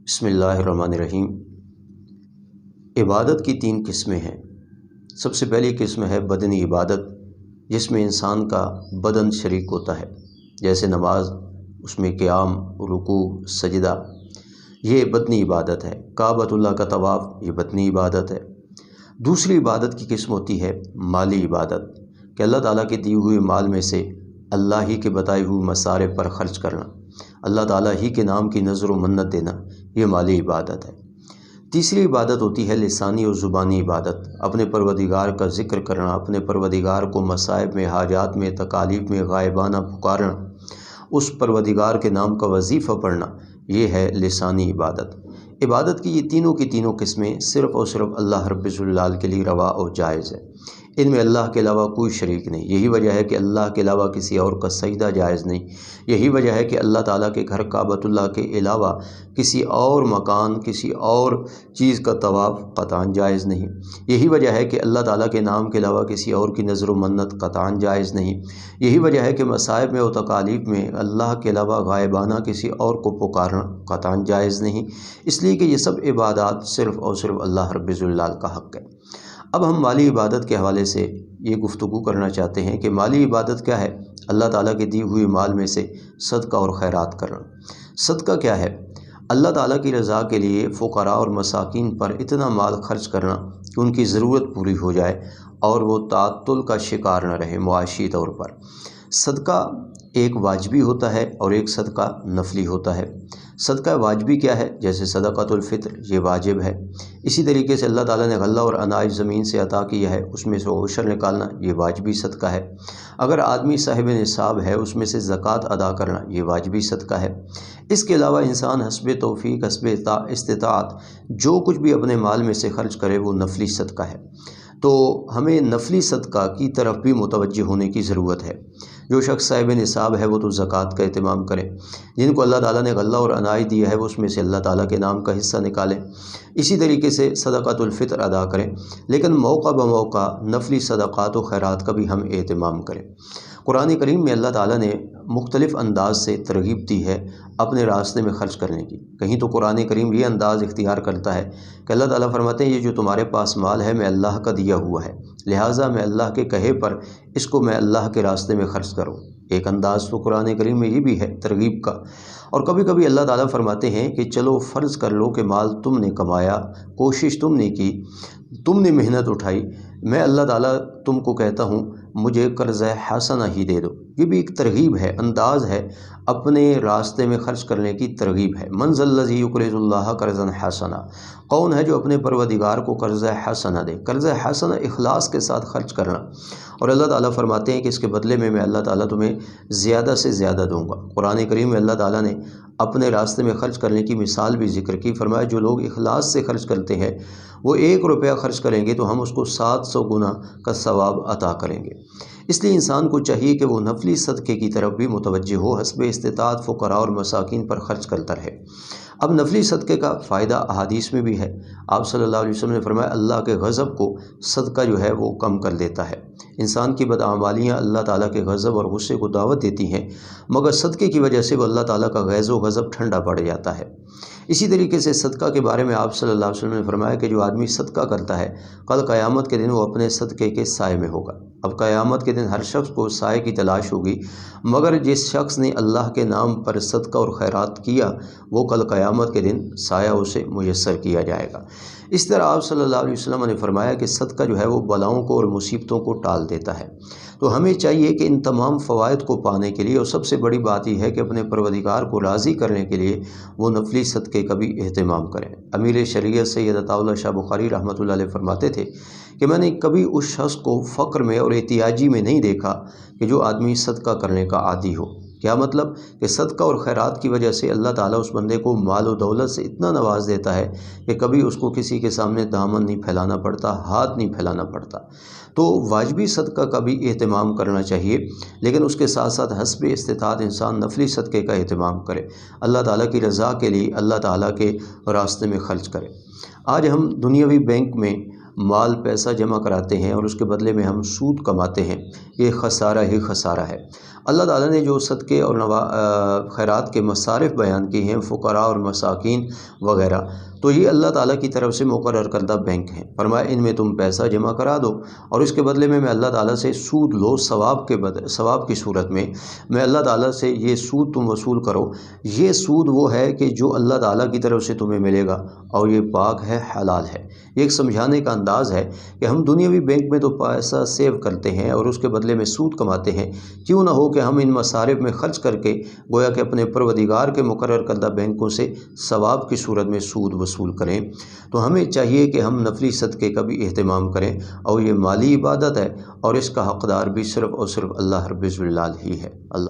بسم اللہ الرحمن الرحیم۔ عبادت کی 3 قسمیں ہیں۔ سب سے پہلی قسم ہے بدنی عبادت، جس میں انسان کا بدن شریک ہوتا ہے، جیسے نماز، اس میں قیام، رکوع، سجدہ، یہ بدنی عبادت ہے۔ کعبۃ اللہ کا طواف، یہ بدنی عبادت ہے۔ دوسری عبادت کی قسم ہوتی ہے مالی عبادت، کہ اللہ تعالیٰ کے دیے ہوئے مال میں سے اللہ ہی کے بتائے ہوئے مسارے پر خرچ کرنا، اللہ تعالیٰ ہی کے نام کی نذر و منت دینا، یہ مالی عبادت ہے۔ تیسری عبادت ہوتی ہے لسانی اور زبانی عبادت، اپنے پروردگار کا ذکر کرنا، اپنے پروردگار کو مصائب میں، حاجات میں، تکالیف میں غائبانہ پکارنا، اس پروردگار کے نام کا وظیفہ پڑھنا، یہ ہے لسانی عبادت۔ عبادت کی یہ تینوں کی تینوں قسمیں صرف اور صرف اللہ رب الجلال کے لیے روا اور جائز ہے۔ ان میں اللہ کے علاوہ کوئی شریک نہیں۔ یہی وجہ ہے کہ اللہ کے علاوہ کسی اور کا سجدہ جائز نہیں۔ یہی وجہ ہے کہ اللہ تعالیٰ کے گھر کعبۃ اللہ کے علاوہ کسی اور مکان، کسی اور چیز کا طواف قطعاً جائز نہیں۔ یہی وجہ ہے کہ اللہ تعالیٰ کے نام کے علاوہ کسی اور کی نذر و منت قطعاً جائز نہیں۔ یہی وجہ ہے کہ مصائب میں اور تکالیف میں اللہ کے علاوہ غائبانہ کسی اور کو پکارنا قطعاً جائز نہیں، اس لیے کہ یہ سب عبادات صرف اور صرف اللہ رب الجلال کا حق ہے۔ اب ہم مالی عبادت کے حوالے سے یہ گفتگو کرنا چاہتے ہیں کہ مالی عبادت کیا ہے؟ اللہ تعالیٰ کے دی ہوئی مال میں سے صدقہ اور خیرات کرنا۔ صدقہ کیا ہے؟ اللہ تعالیٰ کی رضا کے لیے فقراء اور مساکین پر اتنا مال خرچ کرنا کہ ان کی ضرورت پوری ہو جائے اور وہ تعطل کا شکار نہ رہے معاشی طور پر۔ صدقہ ایک واجبی ہوتا ہے اور ایک صدقہ نفلی ہوتا ہے۔ صدقہ واجبی کیا ہے؟ جیسے صدقۃ الفطر، یہ واجب ہے۔ اسی طریقے سے اللہ تعالیٰ نے غلہ اور اناج زمین سے عطا کیا ہے، اس میں سے عشر نکالنا، یہ واجبی صدقہ ہے۔ اگر آدمی صاحب نصاب ہے، اس میں سے زکوٰۃ ادا کرنا، یہ واجبی صدقہ ہے۔ اس کے علاوہ انسان حسب توفیق، حسب استطاعت جو کچھ بھی اپنے مال میں سے خرچ کرے وہ نفلی صدقہ ہے۔ تو ہمیں نفلی صدقہ کی طرف بھی متوجہ ہونے کی ضرورت ہے۔ جو شخص صاحب نصاب ہے وہ تو زکوٰۃ کا اہتمام کرے، جن کو اللہ تعالیٰ نے غلہ اور اناج دیا ہے وہ اس میں سے اللہ تعالیٰ کے نام کا حصہ نکالیں۔ اسی طریقے سے صدقۃ الفطر ادا کریں، لیکن موقع بموقع نفلی صدقات و خیرات کا بھی ہم اہتمام کریں۔ قرآن کریم میں اللہ تعالیٰ نے مختلف انداز سے ترغیب دی ہے اپنے راستے میں خرچ کرنے کی۔ کہیں تو قرآن کریم یہ انداز اختیار کرتا ہے کہ اللہ تعالیٰ فرماتے ہیں یہ جو تمہارے پاس مال ہے میں اللہ کا دیا ہوا ہے، لہٰذا میں اللہ کے کہے پر اس کو میں اللہ کے راستے میں خرچ کروں۔ ایک انداز تو قرآن کریم میں یہ بھی ہے ترغیب کا۔ اور کبھی کبھی اللہ تعالیٰ فرماتے ہیں کہ چلو فرض کر لو کہ مال تم نے کمایا، کوشش تم نے کی، تم نے محنت اٹھائی، میں اللہ تعالیٰ تم کو کہتا ہوں مجھے قرض حسنہ ہی دے دو۔ یہ بھی ایک ترغیب ہے، انداز ہے، اپنے راستے میں خرچ کرنے کی ترغیب ہے۔ من ذا الذی یقرض اللہ قرضا حسنہ، کون ہے جو اپنے پروردگار کو قرض حسنہ دے؟ قرض حسنہ اخلاص کے ساتھ خرچ کرنا، اور اللہ تعالیٰ فرماتے ہیں کہ اس کے بدلے میں اللہ تعالیٰ تمہیں زیادہ سے زیادہ دوں گا۔ قرآن کریم میں اللہ تعالیٰ نے اپنے راستے میں خرچ کرنے کی مثال بھی ذکر کی، فرمایا جو لوگ اخلاص سے خرچ کرتے ہیں وہ 1 روپیہ خرچ کریں گے تو ہم اس کو 700 گنا کا ثواب عطا کریں گے۔ اس لیے انسان کو چاہیے کہ وہ نفلی صدقے کی طرف بھی متوجہ ہو، حسب استطاعت فقراء اور مساکین پر خرچ کرتا رہے۔ اب نفلی صدقے کا فائدہ احادیث میں بھی ہے۔ آپ صلی اللہ علیہ وسلم نے فرمایا اللہ کے غضب کو صدقہ جو ہے وہ کم کر دیتا ہے۔ انسان کی بدعمالیاں اللہ تعالیٰ کے غضب اور غصے کو دعوت دیتی ہیں، مگر صدقے کی وجہ سے وہ اللہ تعالیٰ کا غیظ و غضب ٹھنڈا پڑ جاتا ہے۔ اسی طریقے سے صدقہ کے بارے میں آپ صلی اللہ علیہ وسلم نے فرمایا کہ جو آدمی صدقہ کرتا ہے کل قیامت کے دن وہ اپنے صدقے کے سائے میں ہوگا۔ اب قیامت کے دن ہر شخص کو سائے کی تلاش ہوگی، مگر جس شخص نے اللہ کے نام پر صدقہ اور خیرات کیا وہ کل قیامت کے دن سایہ اسے میسر کیا جائے گا۔ اس طرح آپ صلی اللہ علیہ وسلم نے فرمایا کہ صدقہ جو ہے وہ بلاؤں کو اور مصیبتوں کو ٹال دیتا ہے۔ تو ہمیں چاہیے کہ ان تمام فوائد کو پانے کے لیے، اور سب سے بڑی بات یہ ہے کہ اپنے پروردگار کو راضی کرنے کے لیے وہ نفلی صدقے کا بھی اہتمام کریں۔ امیر شریعت سید عطا اللہ شاہ بخاری رحمۃ اللہ علیہ فرماتے تھے کہ میں نے کبھی اس شخص کو فقر میں اور احتیاجی میں نہیں دیکھا کہ جو آدمی صدقہ کرنے کا عادی ہو۔ کیا مطلب؟ کہ صدقہ اور خیرات کی وجہ سے اللہ تعالیٰ اس بندے کو مال و دولت سے اتنا نواز دیتا ہے کہ کبھی اس کو کسی کے سامنے دامن نہیں پھیلانا پڑتا، ہاتھ نہیں پھیلانا پڑتا۔ تو واجبی صدقہ کا بھی اہتمام کرنا چاہیے، لیکن اس کے ساتھ ساتھ حسب استطاعت انسان نفلی صدقے کا اہتمام کرے، اللہ تعالیٰ کی رضا کے لیے اللہ تعالیٰ کے راستے میں خرچ کرے۔ آج ہم دنیاوی بینک میں مال پیسہ جمع کراتے ہیں اور اس کے بدلے میں ہم سود کماتے ہیں، یہ خسارہ ہی خسارہ ہے۔ اللہ تعالیٰ نے جو صدقے اور خیرات کے مصارف بیان کیے ہیں، فقراء اور مساکین وغیرہ، تو یہ اللہ تعالیٰ کی طرف سے مقرر کردہ بینک ہیں۔ فرمایا ان میں تم پیسہ جمع کرا دو اور اس کے بدلے میں اللہ تعالیٰ سے سود لو، ثواب کی صورت میں اللہ تعالیٰ سے یہ سود تم وصول کرو۔ یہ سود وہ ہے کہ جو اللہ تعالیٰ کی طرف سے تمہیں ملے گا اور یہ پاک ہے، حلال ہے۔ یہ ایک سمجھانے کا انداز ہے کہ ہم دنیاوی بینک میں تو پیسہ سیو کرتے ہیں اور اس کے بدلے میں سود کماتے ہیں، کیوں نہ ہو کہ ہم ان مصارف میں خرچ کر کے گویا کہ اپنے پروردگار کے مقرر کردہ بینکوں سے ثواب کی صورت میں سود وصول کریں۔ تو ہمیں چاہیے کہ ہم نفلی صدقے کا بھی اہتمام کریں، اور یہ مالی عبادت ہے اور اس کا حقدار بھی صرف اور صرف اللہ رب الجلال ہی ہے۔ اللہ